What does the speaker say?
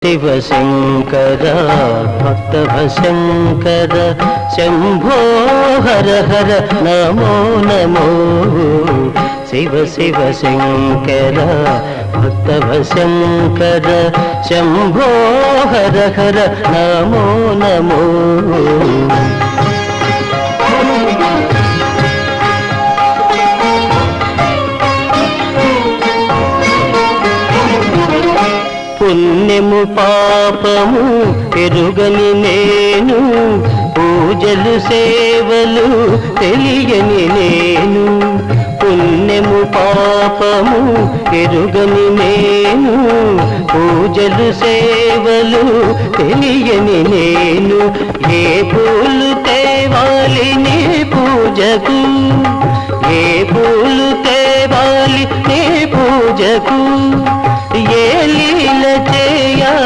శివశంకర భక్తభశంకర శంభో హర హర నమో నమో శివ శివ శంకర భక్తభశంకర శంభో హర హర నమో నమో పుణ్యము పాపము ఎరుగని నేను పూజలు సేవలు తెలియని నేను పుణ్యము పాపము ఎరుగని నేను పూజలు సేవలు తెలియని నేను ఏ పూలు తేవాలి నీ పూజకు ఏ పూలు తేవాలి నీ పూజకు ఏ లీల చేయాలి